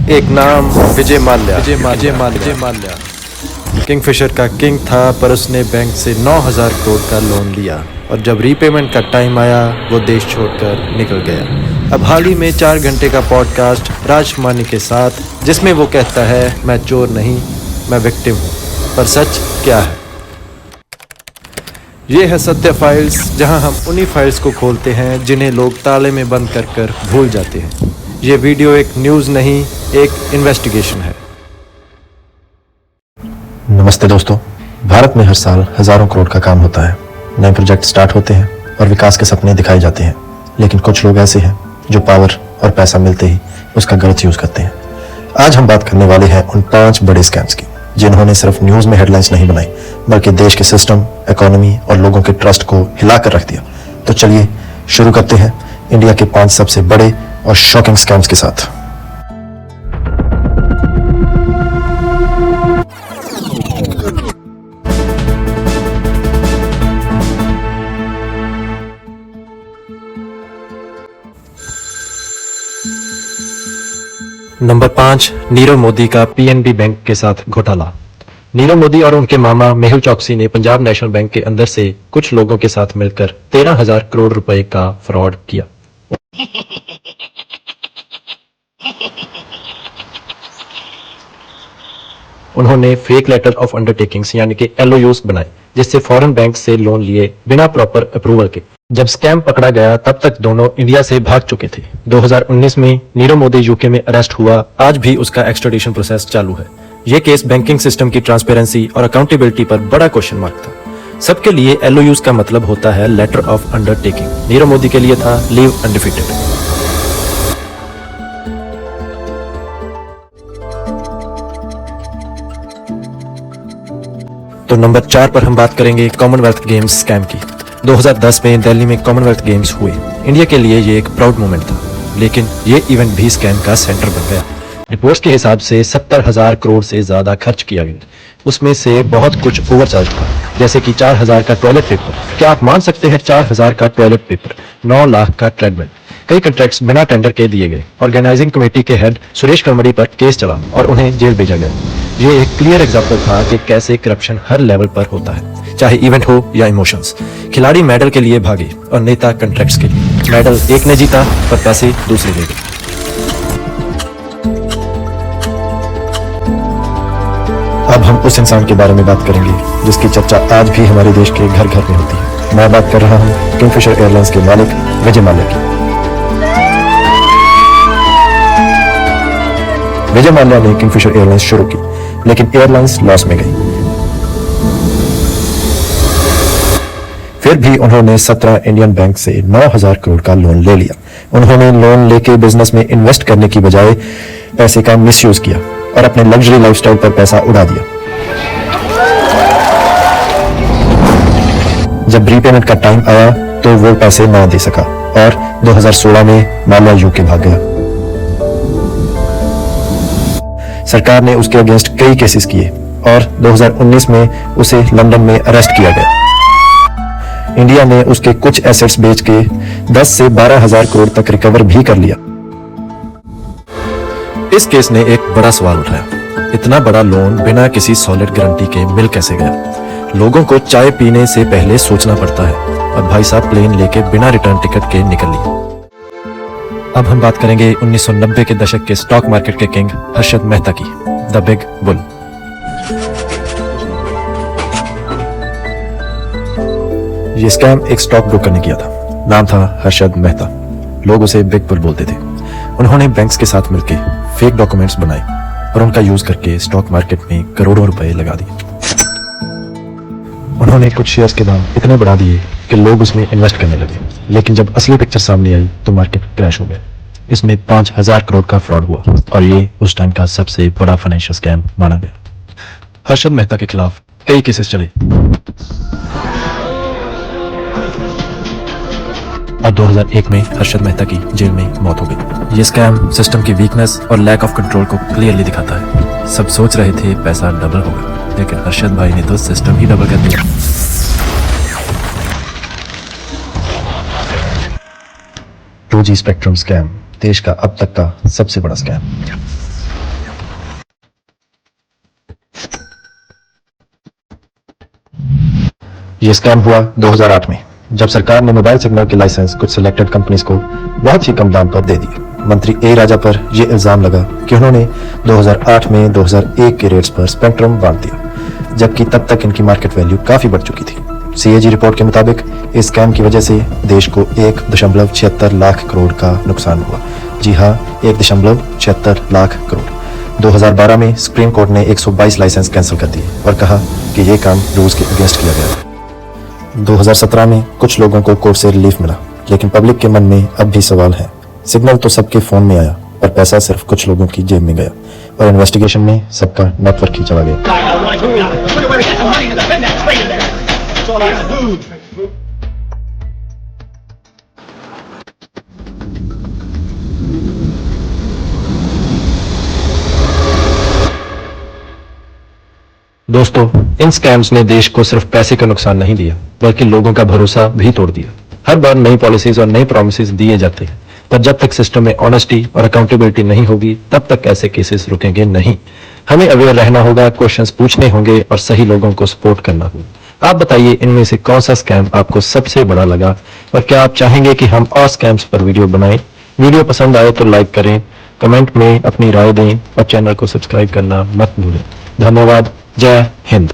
एक नाम विजय माल्या। किंगफिशर का किंग था, पर उसने बैंक से 9,000 करोड़ का लोन लिया और जब रीपेमेंट का टाइम आया वो देश छोड़कर निकल गया। अब हाल ही में 4 घंटे का पॉडकास्ट राजमानी के साथ, जिसमें वो कहता है मैं चोर नहीं, मैं विक्टिम हूँ। पर सच क्या है? ये है सत्य फाइल्स, जहां हम उन्हीं फाइल्स को खोलते हैं जिन्हें लोग ताले में बंद कर भूल जाते हैं। ये वीडियो एक न्यूज़ नहीं, एक इन्वेस्टिगेशन है। नमस्ते दोस्तों। भारत में हर साल हजारों करोड़ का काम होता है। नए प्रोजेक्ट स्टार्ट होते हैं और विकास के सपने दिखाए जाते हैं, लेकिन कुछ लोग ऐसे हैं जो पावर और पैसा मिलते ही उसका गलत यूज करते हैं। आज हम बात करने वाले हैं उन 5 बड़े स्कैम्स की, जिन्होंने सिर्फ न्यूज में हेडलाइंस नहीं बनाई, बल्कि देश के सिस्टम, इकोनॉमी और लोगों के ट्रस्ट को हिलाकर रख दिया। तो चलिए शुरू करते हैं इंडिया के 5 सबसे बड़े और शॉकिंग स्कैम्स के साथ। नंबर 5, नीरव मोदी का पीएनबी बैंक के साथ घोटाला। नीरव मोदी और उनके मामा मेहुल चोकसी ने पंजाब नेशनल बैंक के अंदर से कुछ लोगों के साथ मिलकर 13,000 करोड़ रुपए का फ्रॉड किया। उन्होंने फेक लेटर ऑफ अंडरटेकिंग्स यानी कि एलओयूज बनाए, जिससे फॉरेन बैंक से लोन लिए बिना प्रॉपर अप्रूवल के। जब स्कैम पकड़ा गया तब तक दोनों इंडिया से भाग चुके थे। 2019 में नीरव मोदी यूके में अरेस्ट हुआ। आज भी उसका एक्स्ट्राडिशन प्रोसेस चालू है। यह केस बैंकिंग सिस्टम की ट्रांसपेरेंसी और अकाउंटेबिलिटी पर बड़ा क्वेश्चन मार्क था। सबके लिए एलओयूज का मतलब होता है letter of undertaking. Nirav Modi के लिए था लीव अनडिफीटेड। तो नंबर 4 पर हम बात करेंगे कॉमनवेल्थ गेम्स स्कैम की। 2010 में दिल्ली में कॉमनवेल्थ गेम्स हुए। इंडिया के लिए ये एक प्राउड मोमेंट था, लेकिन ये इवेंट भी स्कैम का सेंटर बन गया। रिपोर्ट्स के हिसाब से 70,000 करोड़ से ज्यादा खर्च किया गया। उसमें से बहुत कुछ ओवरचार्ज था, जैसे कि 4,000 का टॉयलेट पेपर। क्या आप मान सकते हैं 4,000 का टॉयलेट पेपर, 9 लाख का ट्रेडमिल। कई कॉन्ट्रैक्ट्स बिना टेंडर के दिए गए। ऑर्गेनाइजिंग कमेटी के हेड सुरेश कमड़ी पर केस चला और उन्हें जेल भेजा गया। ये एक क्लियर एग्जाम्पल था कि कैसे करप्शन हर लेवल पर होता है, चाहे इवेंट हो या इमोशंस। खिलाड़ी मेडल के लिए भागे और नेता कॉन्ट्रैक्ट्स के लिए। मेडल एक ने जीता पर पैसे दूसरे ले गए। अब हम उस इंसान के बारे में बात करेंगे जिसकी चर्चा आज भी हमारे देश के घर घर में होती है। मैं बात कर रहा हूँ किंगफिशर एयरलाइंस के मालिक विजय माल्या की। विजय माल्या ने किंगफिशर एयरलाइंस शुरू की, लेकिन एयरलाइंस लॉस में गई। फिर भी उन्होंने 17 इंडियन बैंक से 9,000 करोड़ का लोन ले लिया। उन्होंने लोन लेके बिजनेस में इन्वेस्ट करने की बजाय पैसे का मिसयूज किया और अपने लग्जरी लाइफस्टाइल पर पैसा उड़ा दिया। जब रीपेमेंट का टाइम आया तो वो पैसे ना दे सका और 2016 में माल्या यूके भाग गया। सरकार ने उसके अगेंस्ट कई केसेस किए और 2019 में उसे लंदन में अरेस्ट किया गया। इंडिया ने उसके कुछ एसेट्स बेच के 10 से 12,000 करोड़ तक रिकवर भी कर लिया। इस केस ने एक बड़ा सवाल उठाया, इतना बड़ा लोन बिना किसी सॉलिड गारंटी के मिल कैसे गया? लोगों को चाय पीने से पहले सोचना पड़ता है, और भाई साहब प्लेन लेके बिना रिटर्न टिकट के निकल लिए। अब हम बात करेंगे 1990 के दशक के स्टॉक मार्केट के किंग हर्षद मेहता की, द बिग बुल। ये स्कैम एक स्टॉक ब्रोकर ने किया था। नाम था हर्षद मेहता। लोग उसे बिग बुल बोलते थे। उन्होंने बैंक्स के साथ मिलकर फेक डॉक्यूमेंट्स बनाए और उनका यूज करके स्टॉक मार्केट में करोड़ों रुपए लगा दिए। उन्होंने कुछ शेयर्स के दाम इतने बढ़ा दिए कि लोग उसमें इन्वेस्ट करने लगे, लेकिन जब असली पिक्चर सामने आई तो मार्केट क्रैश हो गया। इसमें 5,000 करोड़ का फ्रॉड हुआ और ये उस टाइम का सबसे बड़ा फाइनेंशियल स्कैम माना गया। हर्षद मेहता के खिलाफ कई केसेस चले और 2001 में हर्षद मेहता की जेल में मौत हो गई। ये स्कैम सिस्टम की वीकनेस और लैक ऑफ कंट्रोल को क्लियरली दिखाता है। सब सोच रहे थे पैसा डबल होगा, लेकिन हर्षद भाई ने तो सिस्टम ही डबल कर दिया। 2G स्पेक्ट्रम स्कैम देश का अब तक का सबसे बड़ा स्कैम। ये स्कैम हुआ 2008 में, जब सरकार ने मोबाइल सिग्नल के लाइसेंस कुछ सिलेक्टेड कंपनीज को बहुत ही कम दाम पर दे दिए। मंत्री ए राजा पर यह इल्जाम लगा कि उन्होंने 2008 में 2001 के रेट्स पर स्पेक्ट्रम बांट दिया, जबकि तब तक इनकी मार्केट वैल्यू काफी बढ़ चुकी थी। सीएजी रिपोर्ट के मुताबिक इस स्कैम की वजह से देश को 1.76 लाख करोड़ का नुकसान हुआ। जी हाँ, 1.76 लाख करोड़। 2012 में सुप्रीम कोर्ट ने 122 लाइसेंस कैंसिल कर दिए और कहा कि यह काम रूल्स के अगेंस्ट किया गया। 2017 में कुछ लोगों को कोर्ट से रिलीफ मिला, लेकिन पब्लिक के मन में अब भी सवाल है। सिग्नल तो सबके फोन में आया, पर पैसा सिर्फ कुछ लोगों की जेब में गया और इन्वेस्टिगेशन में सबका नेटवर्क ही चला गया। दोस्तों, इन स्कैम्स ने देश को सिर्फ पैसे का नुकसान नहीं दिया, बल्कि लोगों का भरोसा भी तोड़ दिया। हर बार नई पॉलिसीज और नए प्रोमिसेस दिए जाते हैं, पर जब तक सिस्टम में ऑनेस्टी और अकाउंटेबिलिटी नहीं होगी, तब तक ऐसे केसेस रुकेंगे नहीं। हमें अवेयर रहना होगा, क्वेश्चंस पूछने होंगे और सही लोगों को सपोर्ट करना होगा। आप बताइए, इनमें से कौन सा स्कैम आपको सबसे बड़ा लगा और क्या आप चाहेंगे कि हम और स्कैम्स पर वीडियो बनाएं? वीडियो पसंद आए तो लाइक करें, कमेंट में अपनी राय दें और चैनल को सब्सक्राइब करना मत भूलें। धन्यवाद। जय हिंद।